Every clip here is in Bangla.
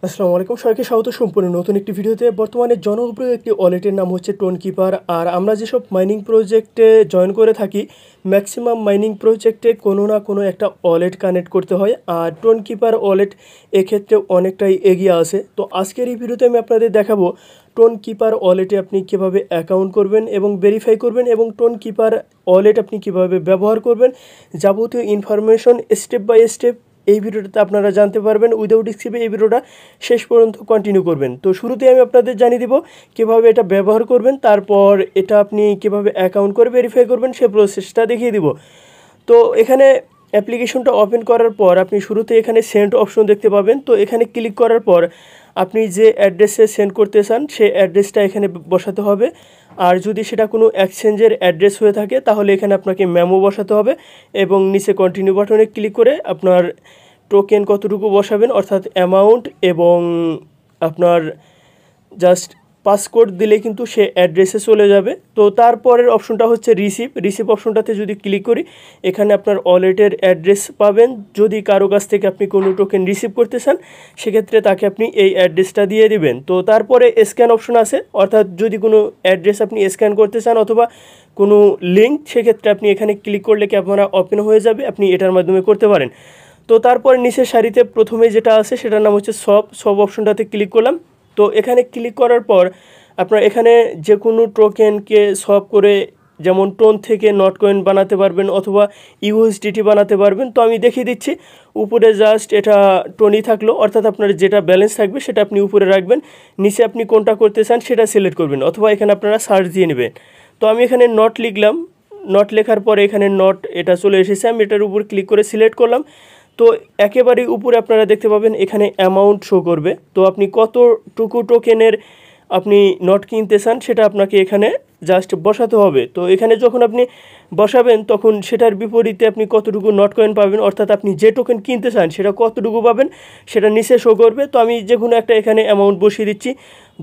আসসালামু আলাইকুম, সবাইকে স্বাগত সম্পূর্ণ নতুন একটি ভিডিওতে। বর্তমানে জনপ্রিয় একটি ওয়ালেটের নাম হচ্ছে টোন কিপার। আর আমরা যেসব মাইনিং প্রজেক্টে জয়েন করে থাকি, ম্যাক্সিমাম মাইনিং প্রজেক্টে কোনো না কোনো একটা ওয়ালেট কানেক্ট করতে হয়, আর টোন কিপার ওয়ালেট এক্ষেত্রে অনেকটাই এগিয়ে আসে। তো আজকের এই ভিডিওতে আমি আপনাদের দেখাবো টোন কিপার ওয়ালেটে আপনি কীভাবে অ্যাকাউন্ট করবেন এবং ভেরিফাই করবেন, এবং টোন কিপার ওয়ালেট আপনি কীভাবে ব্যবহার করবেন, যাবতীয় ইনফরমেশন স্টেপ বাই স্টেপ এই ভিডিওটাতে আপনারা জানতে পারবেন। উইদাউট স্কিপে এই ভিডিওটা শেষ পর্যন্ত কন্টিনিউ করবেন। তো শুরুতে আমি আপনাদের জানিয়ে দিব কীভাবে এটা ব্যবহার করবেন, তারপর এটা আপনি কীভাবে অ্যাকাউন্ট করে ভেরিফাই করবেন সে প্রসেসটা দেখিয়ে দিব। তো এখানে অ্যাপ্লিকেশনটা ওপেন করার পর আপনি শুরুতে এখানে সেন্ড অপশন দেখতে পাবেন। তো এখানে ক্লিক করার পর আপনি যে অ্যাড্রেসে সেন্ড করতে চান সেই অ্যাড্রেসটা এখানে বসাতে হবে। আর যদি সেটা কোনো এক্সচেঞ্জের অ্যাড্রেস হয়ে থাকে তাহলে এখানে আপনাকে মেমো বসাতে হবে, এবং নিচে কন্টিনিউ বাটনে ক্লিক করে আপনার টোকেন কতটুকু বসাবেন অর্থাৎ অ্যামাউন্ট, এবং আপনার জাস্ট পাসকোড দিলে কিন্তু সে অ্যাড্রেসে চলে যাবে। তো তারপরের অপশনটা হচ্ছে রিসিভ অপশনটাতে যদি ক্লিক করি এখানে আপনার ওয়ালেটের অ্যাড্রেস পাবেন। যদি কারো কাছ থেকে আপনি কোনো টোকেন রিসিভ করতে চান সেক্ষেত্রে তাকে আপনি এই অ্যাড্রেসটা দিয়ে দিবেন। তো তারপরে স্ক্যান অপশন আছে, অর্থাৎ যদি কোনো অ্যাড্রেস আপনি স্ক্যান করতে চান অথবা কোনো লিঙ্ক, সেক্ষেত্রে আপনি এখানে ক্লিক করলে ক্যামেরা ওপেন হয়ে যাবে, আপনি এটার মাধ্যমে করতে পারেন। তো তারপর নিচের সারিতে প্রথমে যেটা আছে সেটার নাম হচ্ছে সব অপশনটাতে ক্লিক করলাম। তো এখানে ক্লিক করার পর আপনার এখানে যে কোনো টোকেনকে সব করে, যেমন টোন থেকে নট কয়েন বানাতে পারবেন অথবা ইউএসডিটি বানাতে পারবেন। তো আমি দেখিয়ে দিচ্ছি, উপরে জাস্ট এটা টোনই থাকলো, অর্থাৎ আপনার যেটা ব্যালেন্স থাকবে সেটা আপনি উপরে রাখবেন, নিচে আপনি কোনটা করতে চান সেটা সিলেক্ট করবেন, অথবা এখানে আপনারা সার্চ দিয়ে নেবেন। তো আমি এখানে নট লিখলাম, নট লেখার পরে এখানে নট এটা চলে এসেছে, আমি এটার উপর ক্লিক করে সিলেক্ট করলাম। তো একেবারেই উপরে আপনারা দেখতে পাবেন এখানে অ্যামাউন্ট শো করবে। তো আপনি কতটুকু টোকেনের আপনি নট কিনতে চান সেটা আপনাকে এখানে জাস্ট বসাতে হবে। তো এখানে যখন আপনি বসাবেন তখন সেটার বিপরীতে আপনি কতটুকু নট কয়েন পাবেন, অর্থাৎ আপনি যে টোকেন কিনতে চান সেটা কতটুকু পাবেন সেটা নিচে শো করবে। তো আমি যে কোনো একটা এখানে অ্যামাউন্ট বসিয়ে দিচ্ছি,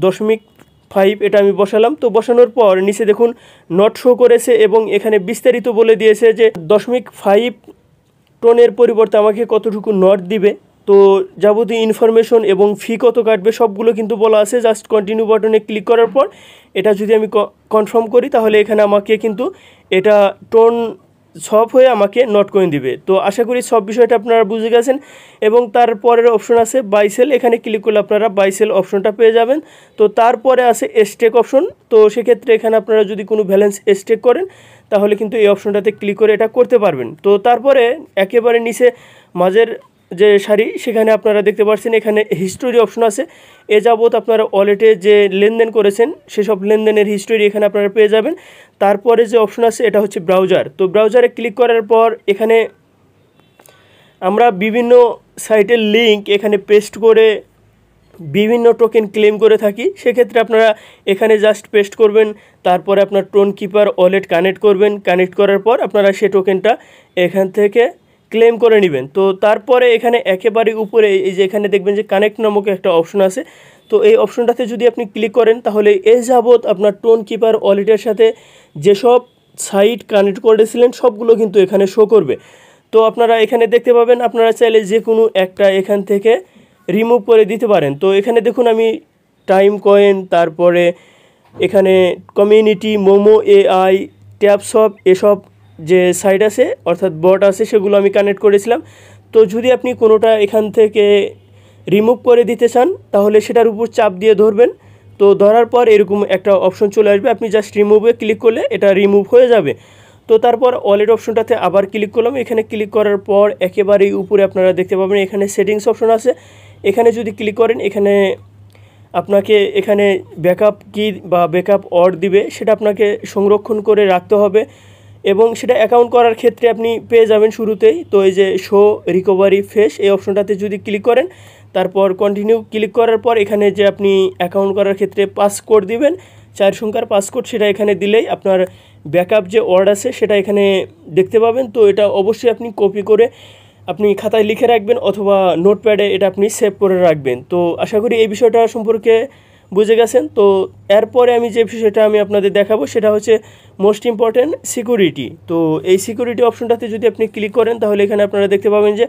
0.5 এটা আমি বসালাম। তো বসানোর পর নিচে দেখুন নট শো করেছে, এবং এখানে বিস্তারিত বলে দিয়েছে যে 0.5 টোনের পরিবর্তে আমাকে কতটুকু নট দিবে। তো যাবতীয় ইনফরমেশন এবং ফি কত কাটবে সবগুলো কিন্তু বলা আছে। জাস্ট কন্টিনিউ বাটনে ক্লিক করার পর এটা যদি আমি কনফার্ম করি তাহলে এখানে আমাকে কিন্তু এটা টোন সব হয়ে আমাকে নট কয়েন দিবে। তো আশা করি সব বিষয়টা আপনারা বুঝে গেছেন। এবং তারপরের অপশন আছে বাইসেল, এখানে ক্লিক করলে আপনারা বাইসেল অপশনটা পেয়ে যাবেন। তো তারপরে আছে স্টেক অপশন। তো সেক্ষেত্রে এখানে আপনারা যদি কোনো ব্যালেন্স স্টেক করেন তাহলে কিন্তু এই অপশনটাতে ক্লিক করে এটা করতে পারবেন। তো তারপরে একেবারে নিচে মাঝের যে সারি সেখানে আপনারা দেখতে পাচ্ছেন এখানে হিস্টোরি অপশন আছে। এ যাবৎ আপনারা ওয়ালেটে যে লেনদেন করেছেন সেসব লেনদেনের হিস্টোরি এখানে আপনারা পেয়ে যাবেন। তারপরে যে অপশন আছে এটা হচ্ছে ব্রাউজার। তো ব্রাউজারে ক্লিক করার পর এখানে আমরা বিভিন্ন সাইটের লিঙ্ক এখানে পেস্ট করে বিভিন্ন টোকেন ক্লেম করে থাকি, সেক্ষেত্রে আপনারা এখানে জাস্ট পেস্ট করবেন, তারপরে আপনার টোন কিপার ওয়ালেট কানেক্ট করবেন, কানেক্ট করার পর আপনারা সেই টোকেনটা এখান থেকে ক্লেম করে নেবেন। তো তারপরে এখানে একেবারে উপরে এই যে এখানে দেখবেন যে কানেক্ট নামক একটা অপশন আছে। তো এই অপশনটাতে যদি আপনি ক্লিক করেন তাহলে এই যাবৎ আপনার টোন কিপার ওয়ালেটের সাথে যেসব সাইট কানেক্ট করেছিলেন সবগুলো কিন্তু এখানে শো করবে। তো আপনারা এখানে দেখতে পাবেন, আপনারা চাইলে যে কোনো একটা এখান থেকে রিমুভ করে দিতে পারেন। তো এখানে দেখুন আমি টাইম কয়েন, তারপরে এখানে কমিউনিটি, মোমো এআই, ট্যাপশপ, এসব যে সাইট আছে অর্থাৎ বট আছে সেগুলো আমি কানেক্ট করেছিলাম। তো যদি আপনি কোনোটা এখান থেকে রিমুভ করে দিতে চান তাহলে সেটার উপর চাপ দিয়ে ধরবেন। তো ধরার পর এরকম একটা অপশন চলে আসবে, আপনি জাস্ট রিমুভে ক্লিক করলে এটা রিমুভ হয়ে যাবে। তো তারপর ওয়ালেট অপশনটাতে আবার ক্লিক করলাম, এখানে ক্লিক করার পর একেবারেই উপরে আপনারা দেখতে পাবেন এখানে সেটিংস অপশন আছে। এখানে যদি ক্লিক করেন এখানে আপনাকে এখানে ব্যাকআপ কি বা ব্যাকআপ অর দিবে, সেটা আপনাকে সংরক্ষণ করে রাখতে হবে, এবং সেটা অ্যাকাউন্ট করার ক্ষেত্রে আপনি পেয়ে যাবেন শুরুতেই। তো এই যে শো রিকভারি ফেস এই অপশনটাতে যদি ক্লিক করেন তারপর কন্টিনিউ ক্লিক করার পর এখানে যে আপনি অ্যাকাউন্ট করার ক্ষেত্রে পাসকোড দিবেন, 4 সংখ্যার পাসকোড, সেটা এখানে দিলেই আপনার ব্যাকআপ যে ওয়ার্ড আছে সেটা এখানে দেখতে পাবেন। তো এটা অবশ্যই আপনি কপি করে আপনি খাতায় লিখে রাখবেন অথবা নোটপ্যাডে এটা আপনি সেভ করে রাখবেন। তো আশা করি এই বিষয়টা সম্পর্কে বুঝে গেছেন। তো এরপরে আমি যে বিষয়টা আমি আপনাদের দেখাবো সেটা হচ্ছে মোস্ট ইম্পর্ট্যান্ট সিকিউরিটি। তো এই সিকিউরিটি অপশনটাতে যদি আপনি ক্লিক করেন তাহলে এখানে আপনারা দেখতে পাবেন যে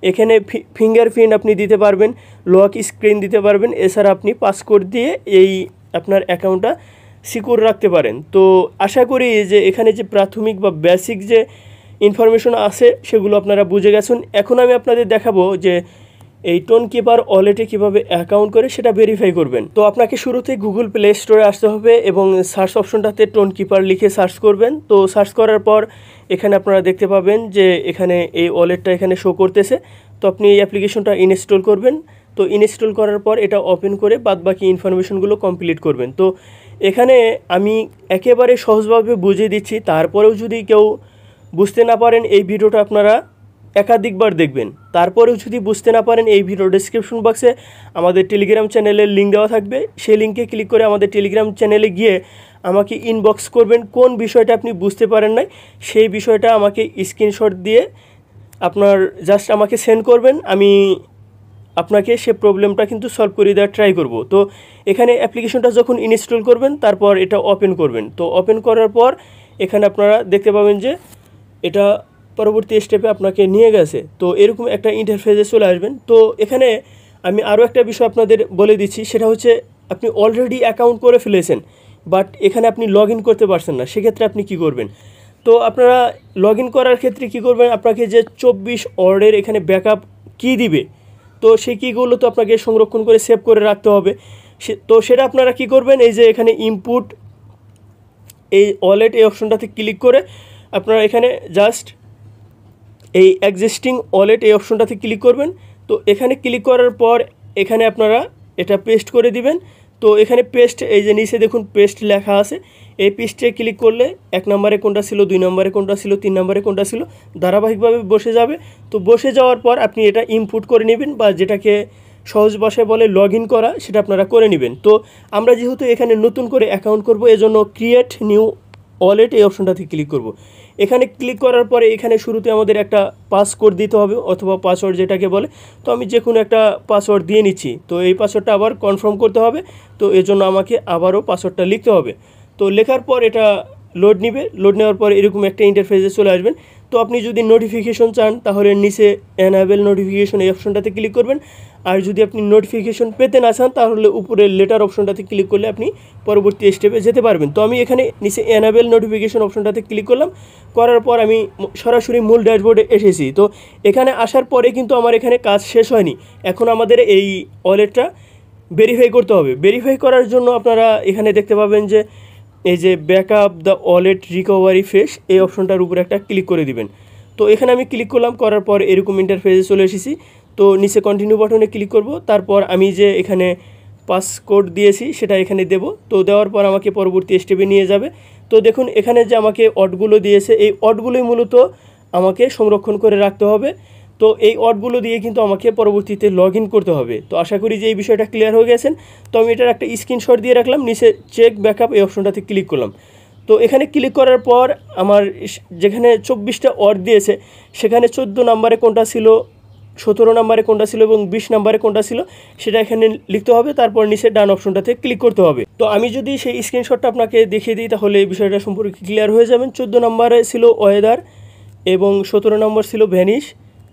এখানে ফিঙ্গারপ্রিন্ট আপনি দিতে পারবেন, লক স্ক্রিন দিতে পারবেন, এছাড়া আপনি পাসকোড দিয়ে এই আপনার অ্যাকাউন্টটা সিকিউর রাখতে পারেন। তো আশা করি যে এখানে যে প্রাথমিক বা বেসিক যে ইনফরমেশন আছে সেগুলো আপনারা বুঝে গেছেন। এখন আমি আপনাদের দেখাবো যে এই টোনকিপার ওয়ালেটে কীভাবে অ্যাকাউন্ট করে সেটা ভেরিফাই করবেন। তো আপনাকে শুরুতে গুগল প্লে স্টোরে আসতে হবে এবং সার্চ অপশনটাতে টোনকিপার লিখে সার্চ করবেন। তো সার্চ করার পর এখানে আপনারা দেখতে পাবেন যে এখানে এই ওয়ালেটটা এখানে শো করতেছে। তো আপনি এই অ্যাপ্লিকেশনটা ইনস্টল করবেন। তো ইনস্টল করার পর এটা ওপেন করে বাদবাকি ইনফরমেশনগুলো কমপ্লিট করবেন। তো এখানে আমি একেবারে সহজভাবে বুঝিয়ে দিচ্ছি, তারপরেও যদি কেউ বুঝতে না পারেন এই ভিডিওটা আপনারা একাধিকবার দেখবেন। তারপরেও যদি বুঝতে না পারেন এই ভিডিও ডেসক্রিপশন বক্সে আমাদের টেলিগ্রাম চ্যানেলের লিঙ্ক দেওয়া থাকবে, সেই লিঙ্কে ক্লিক করে আমাদের টেলিগ্রাম চ্যানেলে গিয়ে আমাকে ইনবক্স করবেন কোন বিষয়টা আপনি বুঝতে পারেন নাই, সেই বিষয়টা আমাকে স্ক্রিনশট দিয়ে আপনার জাস্ট আমাকে সেন্ড করবেন। আমি আপনাকে সে প্রবলেমটা কিন্তু সলভ করে দেওয়ার ট্রাই করব। তো এখানে অ্যাপ্লিকেশনটা যখন ইনস্টল করবেন তারপর এটা ওপেন করবেন। তো ওপেন করার পর এখানে আপনারা দেখতে পাবেন যে এটা পরবর্তী স্টেপে আপনাকে নিয়ে গেছে। তো এরকম একটা ইন্টারফেসে চলে আসবেন। তো এখানে আমি আরও একটা বিষয় আপনাদের বলে দিচ্ছি, সেটা হচ্ছে আপনি অলরেডি অ্যাকাউন্ট করে ফেলেছেন বাট এখানে আপনি লগ ইন করতে পারছেন না, সেক্ষেত্রে আপনি কি করবেন? তো আপনারা লগ ইন করার ক্ষেত্রে কী করবেন, আপনাকে যে 24 ওয়ার্ডের এখানে ব্যাকআপ কী দিবে, তো সেই কীগুলো তো আপনাকে সংরক্ষণ করে সেভ করে রাখতে হবে। তো সেটা আপনারা কি করবেন, এই যে এখানে ইনপুট এই ওয়ালেট এই অপশনটাতে ক্লিক করে আপনারা এখানে জাস্ট এই এক্সিস্টিং ওয়ালেট এই অপশনটাতে ক্লিক করবেন। তো এখানে ক্লিক করার পর এখানে আপনারা এটা পেস্ট করে দিবেন। তো এখানে পেস্ট, এই যে নিচে দেখুন পেস্ট লেখা আছে, এই পেস্টে ক্লিক করলে 1 নম্বরে কোনটা ছিল, 2 নম্বরে কোনটা ছিল, 3 নম্বরে কোনটা ছিল, ধারাবাহিকভাবে বসে যাবে। তো বসে যাওয়ার পর আপনি এটা ইনপুট করে নেবেন, বা যেটাকে সহজ ভাষায় বলে লগ ইন করা, সেটা আপনারা করে নেবেন। তো আমরা যেহেতু এখানে নতুন করে অ্যাকাউন্ট করব, এজন্য ক্রিয়েট নিউ ওয়ালেট এই অপশনটাতে ক্লিক করব। এখানে ক্লিক করার পরে এখানে শুরুতে আমাদের একটা পাসওয়ার্ড দিতে হবে, অথবা পাসওয়ার্ড যেটাকে বলে। তো আমি যে কোনো একটা পাসওয়ার্ড দিয়ে নিচ্ছি। তো এই পাসওয়ার্ডটা আবার কনফার্ম করতে হবে, তো এর জন্য আমাকে আবারও পাসওয়ার্ডটা লিখতে হবে। তো লেখার পর এটা লোড নেবে, লোড নেওয়ার পর এরকম একটা ইন্টারফেসে চলে আসবেন। তো আপনি যদি নোটিফিকেশন চান তাহলে নিচে এনাবেল নোটিফিকেশন এই অপশনটাতে ক্লিক করবেন। আর যদি আপনি নোটিফিকেশন পেতে না চান তাহলে উপরে লেটার অপশনটাতে ক্লিক করলে আপনি পরবর্তী স্টেপে যেতে পারবেন। তো আমি এখানে নিচে এনাবেল নোটিফিকেশন অপশনটাতে ক্লিক করলাম, করার পর আমি সরাসরি মূল ড্যাশবোর্ডে এসেছি। তো এখানে আসার পরে কিন্তু আমার এখানে কাজ শেষ হয়নি, এখন আমাদের এই ওয়ালেটটা ভেরিফাই করতে হবে। ভেরিফাই করার জন্য আপনারা এখানে দেখতে পাবেন যে এই যে backup the wallet recovery face এই অপশনটার উপরে একটা ক্লিক করে দিবেন। তো এখানে আমি ক্লিক করলাম, করার পর এরকম ইন্টারফেসে চলে এসেছি। তো নিচে কন্টিনিউ বাটনে ক্লিক করব, তারপর আমি যে এখানে পাসকোড দিয়েছি সেটা এখানে দেব। তো দেওয়ার পর আমাকে পরবর্তী স্টেপে নিয়ে যাবে। তো দেখুন এখানে যে আমাকে অডগুলো দিয়েছে, এই অডগুলোই মূলত আমাকে সংরক্ষণ করে রাখতে হবে। তো এই অডগুলো দিয়ে কিন্তু আমাকে পরবর্তীতে লগ ইন করতে হবে। তো আশা করি যে এই বিষয়টা ক্লিয়ার হয়ে গেছেন। তো আমি এটার একটা স্ক্রিনশট দিয়ে রাখলাম, নিচে চেক ব্যাকআপ এই অপশনটাতে ক্লিক করলাম। তো এখানে ক্লিক করার পর আমার যেখানে 24টা অড দিয়েছে সেখানে 14 নম্বরে কোনটা ছিল, 17 নম্বরে কোনটা ছিল এবং 20 নম্বরে কোনটা ছিল সেটা এখানে লিখতে হবে। তারপর নিচে ডান অপশনটাতে ক্লিক করতে হবে। তো আমি যদি সেই স্ক্রিনশটটা আপনাকে দেখিয়ে দিই তাহলে এই বিষয়টা সম্পর্কে ক্লিয়ার হয়ে যাবেন। 14 নম্বরে ছিল ওয়েদার এবং 17 নম্বর ছিল ভ্যানিশ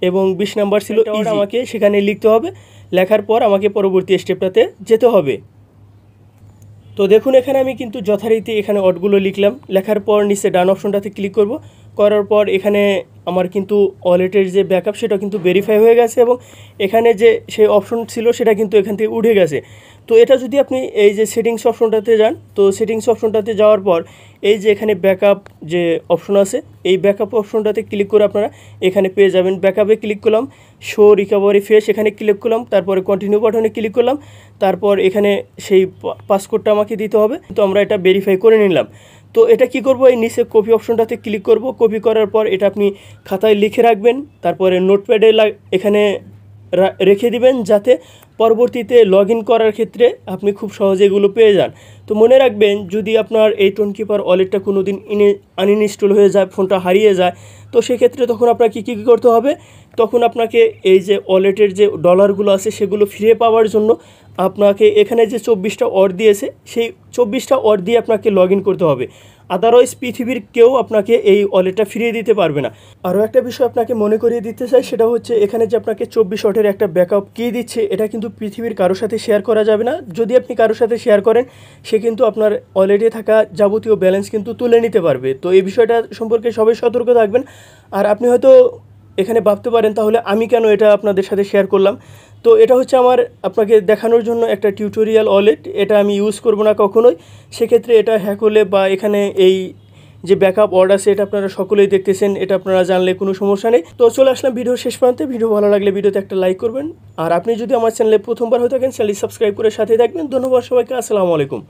এবং 20 নাম্বার ছিল ইজি। আমাকে সেখানে লিখতে হবে, লেখার পর আমাকে পরবর্তী স্টেপটাতে যেতে হবে। তো দেখুন এখানে আমি কিন্তু যথারীতি এখানে অডগুলো লিখলাম, লেখার পর নিচে ডান অপশনটাতে ক্লিক করব, করার পর এখানে আমার কিন্তু ওয়ালেটের যে ব্যাকআপ সেটা কিন্তু ভেরিফাই হয়ে গেছে এবং এখানে যে সেই অপশন ছিল সেটা কিন্তু এখান থেকে উঠে গেছে। তো এটা যদি আপনি এই যে সেটিংস অপশনটাতে যান, তো সেটিংস অপশনটাতে যাওয়ার পর এই যে এখানে ব্যাকআপ যে অপশন আছে এই ব্যাকআপ অপশনটাতে ক্লিক করে আপনারা এখানে পেয়ে যাবেন। ব্যাকআপে ক্লিক করলাম, শো রিকভারি ফেস এখানে ক্লিক করলাম, তারপরে কন্টিনিউ বাটনে ক্লিক করলাম, তারপর এখানে সেই পাসকোডটা আমাকে দিতে হবে। তো আমরা এটা ভেরিফাই করে নিলাম। তো এটা কি করব, এই নিচে কপি অপশনটাতে ক্লিক করব, কপি করার পর এটা আপনি খাতায় লিখে রাখবেন, তারপরে নোটপ্যাডে এখানে রেখে দিবেন যাতে পরবর্তীতে লগ ইন করার ক্ষেত্রে আপনি খুব সহজে এগুলো পেয়ে যান। তো মনে রাখবেন যদি আপনার এই টোনকিপার ওয়ালেটটা কোনো দিন আনইনস্টল হয়ে যায়, ফোনটা হারিয়ে যায়, তো সেক্ষেত্রে তখন আপনাকে কী করতে হবে, তখন আপনাকে এই যে ওয়ালেটের যে ডলারগুলো আছে সেগুলো ফিরে পাওয়ার জন্য আপনাকে এখানে যে 24টা অর দিয়েছে সেই 24টা অর দিয়ে আপনাকে লগ ইন করতে হবে। আদারওয়াইজ পৃথিবীর কেউ আপনাকে এই ওয়ালেটটা ফিরিয়ে দিতে পারবে না। আরও একটা বিষয় আপনাকে মনে করিয়ে দিতে চাই, সেটা হচ্ছে এখানে যে আপনাকে 24 অটের একটা ব্যাকআপ কি দিচ্ছে, এটা কিন্তু পৃথিবীর কারোর সাথে শেয়ার করা যাবে না। যদি আপনি কারোর সাথে শেয়ার করেন, সে কিন্তু আপনার ওয়ালেটে থাকা যাবতীয় ব্যালেন্স কিন্তু তুলে নিতে পারবে। তো এই বিষয়টা সম্পর্কে সবাই সতর্ক থাকবেন। আর আপনি হয়তো এখানে ভাবতে পারেন তাহলে আমি কেন এটা আপনাদের সাথে শেয়ার করলাম। তো এটা হচ্ছে আমার আপনাকে দেখানোর জন্য একটা টিউটোরিয়াল ওয়ালেট, এটা আমি ইউজ করব না কখনোই। সেক্ষেত্রে এটা হ্যাক হলে বা এখানে এই যে ব্যাকআপ অর্ডার আছে এটা আপনারা সকলেই দেখতেছেন, এটা আপনারা জানলে কোনো সমস্যা নেই। তো চলে আসলাম ভিডিও শেষ প্রান্তে। ভিডিও ভালো লাগলে ভিডিওতে একটা লাইক করবেন, আর আপনি যদি আমার চ্যানেলে প্রথমবার হয়ে থাকেন চ্যানেলটি সাবস্ক্রাইব করে সাথে থাকবেন। ধন্যবাদ সবাইকে, আসসালামু আলাইকুম।